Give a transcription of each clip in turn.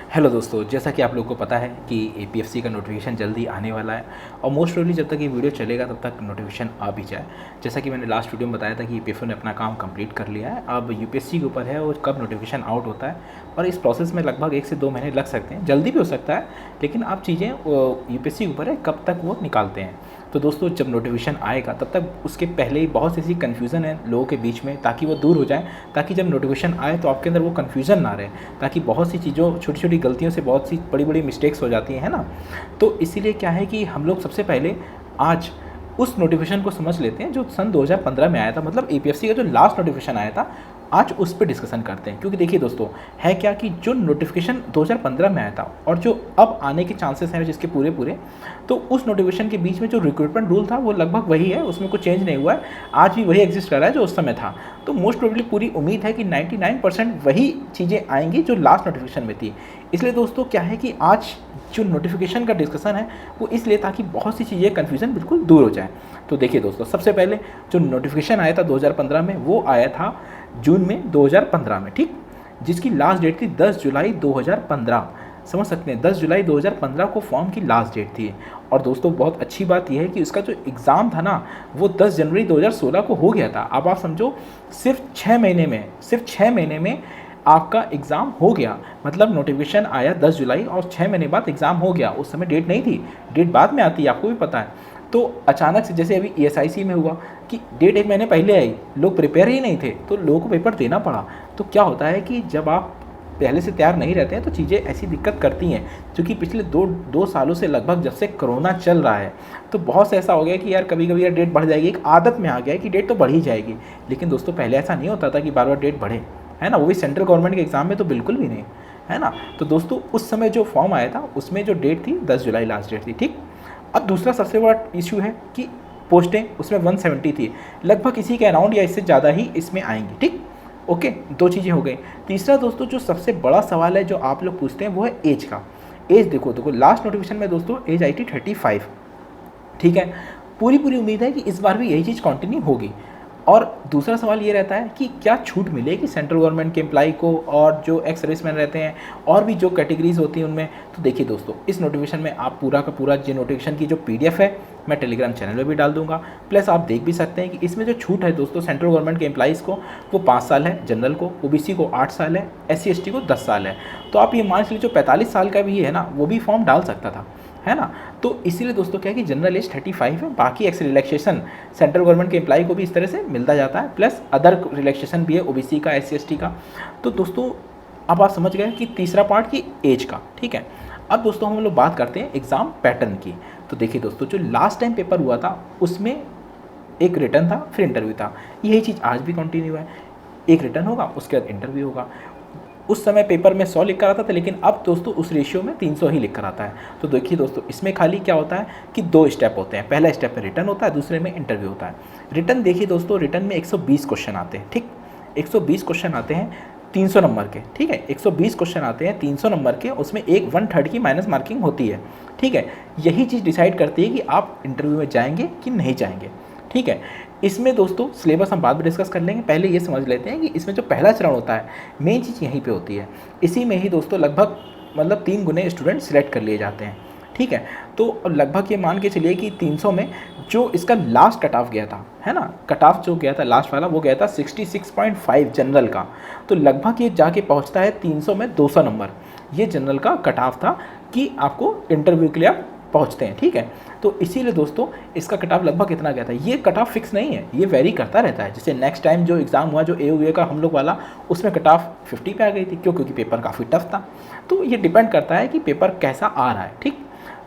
Hello दोस्तों, जैसा कि आप लोगों को पता है कि एपीएफसी का नोटिफिकेशन जल्दी आने वाला है और मोस्ट प्रोबेबली जब तक ये वीडियो चलेगा तब तक नोटिफिकेशन आ भी जाए। जैसा कि मैंने लास्ट वीडियो में बताया था कि ईपीएफओ ने अपना काम कंप्लीट कर लिया है। अब यूपीएससी के ऊपर है और कब नोटिफिकेशन आउट होता है, और इस प्रोसेस में लगभग 1 से 2 महीने लग सकते हैं, जल्दी भी हो सकता है, लेकिन अब चीज़ें यूपीएससी के ऊपर है कब तक वो निकालते हैं। तो दोस्तों, जब नोटिफिकेशन आएगा तब तक उसके पहले ही बहुत सी ऐसी कन्फ्यूज़न है लोगों के बीच में, ताकि वो दूर हो जाए, ताकि जब नोटिफिकेशन आए तो आपके अंदर वो कन्फ्यूज़न ना रहे, ताकि बहुत सी चीज़ों छोटी छोटी गलतियों से बहुत सी बड़ी बड़ी मिस्टेक्स हो जाती हैं, है ना। तो इसीलिए क्या है कि हम लोग सबसे पहले आज उस नोटिफिकेशन को समझ लेते हैं जो सन 2015 में आया था, मतलब एपीएफसी का जो लास्ट नोटिफिकेशन आया था, आज उस पर डिस्कशन करते हैं। क्योंकि देखिए दोस्तों, है क्या कि जो नोटिफिकेशन 2015 में आया था और जो अब आने के चांसेस हैं जिसके पूरे पूरे, तो उस नोटिफिकेशन के बीच में जो रिक्रूटमेंट रूल था वो लगभग वही है, उसमें कुछ चेंज नहीं हुआ है, आज भी वही एग्जिस्ट कर रहा है जो उस समय था। तो मोस्ट प्रोबेबली पूरी उम्मीद है कि 99% वही चीज़ें आएंगी जो लास्ट नोटिफिकेशन में थी। इसलिए दोस्तों क्या है कि आज जो नोटिफिकेशन का डिस्कशन है वो इसलिए ताकि बहुत सी चीज़ें कन्फ्यूज़न बिल्कुल दूर हो जाए। तो देखिए दोस्तों, सबसे पहले जो नोटिफिकेशन आया था 2015 में, वो आया था जून में 2015 में, ठीक, जिसकी लास्ट डेट थी 10 जुलाई 2015। समझ सकते हैं, 10 जुलाई 2015 को फॉर्म की लास्ट डेट थी। और दोस्तों बहुत अच्छी बात यह है कि उसका जो एग्ज़ाम था ना, वो 10 जनवरी 2016 को हो गया था। अब आप समझो, सिर्फ 6 महीने में आपका एग्ज़ाम हो गया। मतलब नोटिफिकेशन आया 10 जुलाई और 6 महीने बाद एग्ज़ाम हो गया। उस समय डेट नहीं थी, डेट बाद में आती है, आपको भी पता है। तो अचानक से जैसे अभी ईएसआईसी में हुआ कि डेट 1 महीने पहले आई, लोग प्रिपेयर ही नहीं थे तो लोगों को पेपर देना पड़ा। तो क्या होता है कि जब आप पहले से तैयार नहीं रहते हैं तो चीज़ें ऐसी दिक्कत करती हैं। क्योंकि पिछले दो सालों से लगभग जब से कोरोना चल रहा है तो बहुत से ऐसा हो गया कि यार कभी कभी यार डेट बढ़ जाएगी, एक आदत में आ गया है कि डेट तो बढ़ ही जाएगी। लेकिन दोस्तों पहले ऐसा नहीं होता था कि बार बार डेट बढ़े, है ना, वो भी सेंट्रल गवर्नमेंट के एग्ज़ाम में तो बिल्कुल भी नहीं, है ना। तो दोस्तों उस समय जो फॉर्म आया था उसमें जो डेट थी 10 जुलाई लास्ट डेट थी, ठीक। अब दूसरा सबसे बड़ा इशू है कि पोस्टें उसमें 170 थी, लगभग इसी के अराउंड या इससे ज़्यादा ही इसमें आएंगी, ठीक। ओके, दो चीज़ें हो गई। तीसरा दोस्तों जो सबसे बड़ा सवाल है जो आप लोग पूछते हैं वो है एज का। एज देखो लास्ट नोटिफिकेशन में दोस्तों एज आई थी 35, ठीक है। पूरी उम्मीद है कि इस बार भी यही चीज़ कंटिन्यू होगी। और दूसरा सवाल ये रहता है कि क्या छूट मिलेगी सेंट्रल गवर्नमेंट के एम्प्लॉई को और जो एक्स सर्विसमैन रहते हैं और भी जो कैटेगरीज होती हैं उनमें। तो देखिए दोस्तों, इस नोटिफिकेशन में आप पूरा का पूरा जो नोटिफिकेशन की जो पीडीएफ है मैं टेलीग्राम चैनल में भी डाल दूंगा, प्लस आप देख भी सकते हैं कि इसमें जो छूट है दोस्तों सेंट्रल गवर्नमेंट के एम्प्लॉइज़ को वो 5 साल है, जनरल को, ओबीसी को 8 साल है, SC ST को 10 साल है। तो आप ये मान लीजिए जो 45 साल का भी है ना, वो भी फॉर्म डाल सकता था, है ना। तो इसीलिए दोस्तों क्या है कि जनरल एज 35 है, बाकी एक्स रिलैक्सेशन सेंट्रल गवर्नमेंट के एम्प्लॉई को भी इस तरह से मिलता जाता है, प्लस अदर रिलैक्सेशन भी है ओबीसी का, SC ST का। तो दोस्तों अब आप समझ गए कि तीसरा पार्ट की एज का, ठीक है। अब दोस्तों हम लोग बात करते हैं एग्ज़ाम पैटर्न की। तो देखिए दोस्तों, जो लास्ट टाइम पेपर हुआ था उसमें एक रिटर्न था, फिर इंटरव्यू था। यही चीज़ आज भी कंटिन्यू है, एक रिटर्न होगा उसके बाद इंटरव्यू होगा। उस समय पेपर में 100 लिख कर आता था, लेकिन अब दोस्तों उस रेशियो में 300 ही लिख कर आता है। तो देखिए दोस्तों, इसमें खाली क्या होता है कि 2 स्टेप होते हैं। पहला स्टेप में रिटर्न होता है, दूसरे में इंटरव्यू होता है। रिटर्न देखिए दोस्तों, रिटर्न में 120 क्वेश्चन आते हैं, ठीक। 120 क्वेश्चन आते हैं 300 नंबर के, ठीक है। 120 क्वेश्चन आते हैं 300 नंबर के, उसमें 1/3 की माइनस मार्किंग होती है, ठीक है। यही चीज़ डिसाइड करती है कि आप इंटरव्यू में जाएंगे कि नहीं जाएंगे, ठीक है। इसमें दोस्तों सिलेबस हम बाद में डिस्कस कर लेंगे, पहले ये समझ लेते हैं कि इसमें जो पहला चरण होता है मेन चीज़ यहीं पे होती है। इसी में ही दोस्तों लगभग मतलब 3 गुने स्टूडेंट सिलेक्ट कर लिए जाते हैं, ठीक है। तो लगभग ये मान के चलिए कि 300 में जो इसका लास्ट कट ऑफ गया था, है ना, कट ऑफ जो गया था लास्ट वाला वो गया था 66.5 जनरल का। तो लगभग ये जाके पहुँचता है 300 में 200 नंबर। ये जनरल का कट ऑफ था कि आपको इंटरव्यू के लिए आप पहुँचते हैं, ठीक है। तो इसीलिए दोस्तों इसका कट ऑफ लगभग कितना गया था, ये कट ऑफ फिक्स नहीं है, ये वेरी करता रहता है। जैसे नेक्स्ट टाइम जो एग्ज़ाम हुआ जो AUA का हम लोग वाला, उसमें कट ऑफ 50 पे आ गई थी, क्यों, क्योंकि पेपर काफ़ी टफ था। तो ये डिपेंड करता है कि पेपर कैसा आ रहा है, ठीक।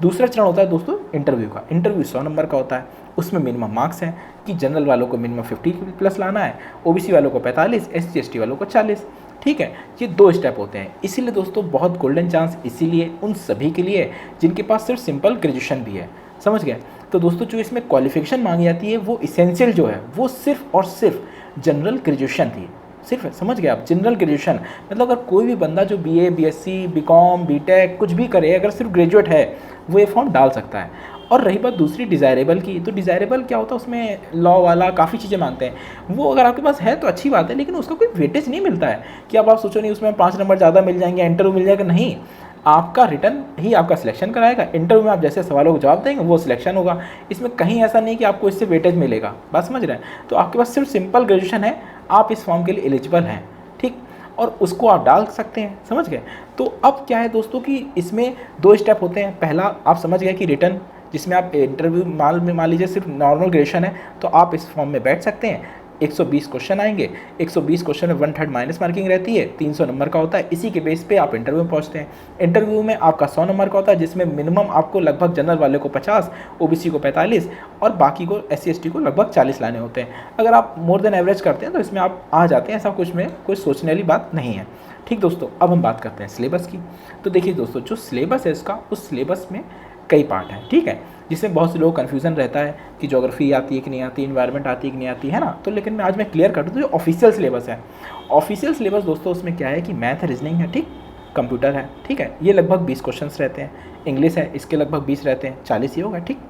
दूसरा चरण होता है दोस्तों इंटरव्यू का। इंटरव्यू 100 नंबर का होता है, उसमें मिनिमम मार्क्स हैं कि जनरल वालों को मिनिमम 50 प्लस लाना है, ओबीसी वालों को 45, SC ST वालों को 40, ठीक है। ये 2 स्टेप होते हैं। इसीलिए दोस्तों बहुत गोल्डन चांस इसीलिए उन सभी के लिए जिनके पास सिर्फ सिंपल ग्रेजुएशन भी है, समझ गए। तो दोस्तों जो इसमें क्वालिफिकेशन मांगी जाती है वो इसेंशियल जो है वो सिर्फ और सिर्फ जनरल ग्रेजुएशन थी, सिर्फ, समझ गए आप, जनरल ग्रेजुएशन। मतलब अगर कोई भी बंदा जो BA BSc BCom BTech कुछ भी करे, अगर सिर्फ ग्रेजुएट है वो ये फॉर्म डाल सकता है। और रही बात दूसरी डिज़ायरेबल की, तो डिज़ायरेबल क्या होता है, उसमें लॉ वाला काफ़ी चीज़ें मांगते हैं। वो अगर आपके पास है तो अच्छी बात है, लेकिन उसका कोई वेटेज नहीं मिलता है कि अब आप सोचो नहीं उसमें 5 नंबर ज़्यादा मिल जाएंगे, इंटरव्यू मिल जाएगा, नहीं। आपका रिटर्न ही आपका सिलेक्शन कराएगा। इंटरव्यू में आप जैसे सवालों को जवाब देंगे वो सिलेक्शन होगा। इसमें कहीं ऐसा नहीं कि आपको इससे वेटेज मिलेगा, बात समझ रहे हैं। तो आपके पास सिर्फ सिंपल ग्रेजुएशन है, आप इस फॉर्म के लिए एलिजिबल हैं, ठीक, और उसको आप डाल सकते हैं, समझ गए। तो अब क्या है दोस्तों कि इसमें 2 स्टेप होते हैं। पहला आप समझ गए कि रिटर्न, जिसमें आप इंटरव्यू मान लीजिए सिर्फ नॉर्मल ग्रेजुएशन है तो आप इस फॉर्म में बैठ सकते हैं। 120 क्वेश्चन आएंगे, 120 क्वेश्चन में 1/3 माइनस मार्किंग रहती है, 300 नंबर का होता है। इसी के बेस पे आप इंटरव्यू में पहुंचते हैं। इंटरव्यू में आपका 100 नंबर का होता है, जिसमें मिनिमम आपको लगभग जनरल वाले को 50, ओबीसी को 45 और बाकी को SC ST को लगभग 40 लाने होते हैं। अगर आप मोर देन एवरेज करते हैं तो इसमें आप आ जाते हैं, ऐसा कुछ में कोई सोचने वाली बात नहीं है, ठीक दोस्तों। अब हम बात करते हैं सिलेबस की। तो देखिए दोस्तों, जो सिलेबस है इसका, उस सिलेबस में कई पार्ट हैं, ठीक है, जिसमें बहुत से लोग कन्फ्यूज़न रहता है कि ज्योग्राफी आती है कि नहीं आती, इन्वायरमेंट आती है कि नहीं आती है ना। तो लेकिन आज मैं क्लियर कर दूँ, तो जो ऑफिशियल सिलेबस है, ऑफिशियल सिलेबस दोस्तों उसमें क्या है कि मैथ है, रीजनिंग है, ठीक, कंप्यूटर है, ठीक है, ये लगभग 20 क्वेश्चंस रहते हैं। इंग्लिश है, इसके लगभग 20 रहते हैं, 40 ही होगा, ठीक।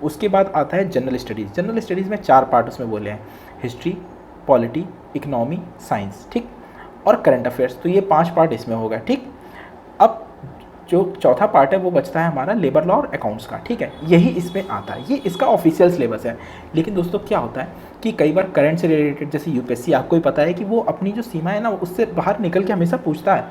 उसके बाद आता है जनरल स्टडीज़। जनरल स्टडीज़ में 4 पार्ट उसमें बोले हैं, हिस्ट्री, पॉलिटी, इकनॉमी, साइंस, ठीक, और करंट अफेयर्स। तो ये 5 पार्ट इसमें होगा, ठीक। अब जो चौथा पार्ट है वो बचता है हमारा लेबर लॉ और अकाउंट्स का, ठीक है, यही इसमें आता है, ये इसका ऑफिशियल सिलेबस है। लेकिन दोस्तों क्या होता है कि कई बार करंट से रिलेटेड, जैसे यूपीएससी, आपको ही पता है कि वो अपनी जो सीमा है ना उससे बाहर निकल के हमेशा पूछता है,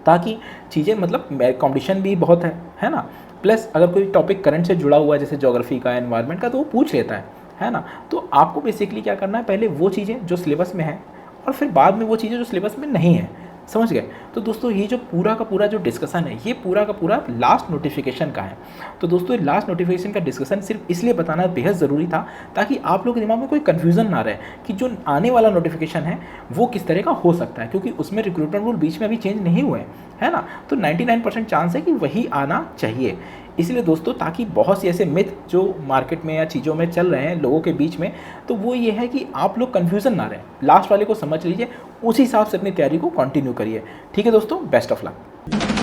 ताकि चीज़ें मतलब कॉम्पिटिशन भी बहुत है ना। प्लस अगर कोई टॉपिक करंट से जुड़ा हुआ है जैसे ज्योग्राफी का, एनवायरनमेंट का, तो वो पूछ लेता है ना। तो आपको बेसिकली क्या करना है, पहले वो चीज़ें जो सिलेबस में है और फिर बाद में वो चीज़ें जो सिलेबस में नहीं है, समझ गए। तो दोस्तों ये जो पूरा का पूरा जो डिस्कशन है, ये पूरा का पूरा लास्ट नोटिफिकेशन का है। तो दोस्तों लास्ट नोटिफिकेशन का डिस्कशन सिर्फ इसलिए बताना बेहद ज़रूरी था ताकि आप लोगों के दिमाग में कोई कन्फ्यूज़न ना रहे कि जो आने वाला नोटिफिकेशन है वो किस तरह का हो सकता है, क्योंकि उसमें रिक्रूटमेंट रूल बीच में अभी चेंज नहीं हुए है ना। तो 99% चांस है कि वही आना चाहिए। इसलिए दोस्तों, ताकि बहुत से ऐसे मिथ जो मार्केट में या चीज़ों में चल रहे हैं लोगों के बीच में, तो वो ये है कि आप लोग कन्फ्यूज़न ना रहें, लास्ट वाले को समझ लीजिए, उसी हिसाब से अपनी तैयारी को कंटिन्यू करिए, ठीक है दोस्तों। Best of luck.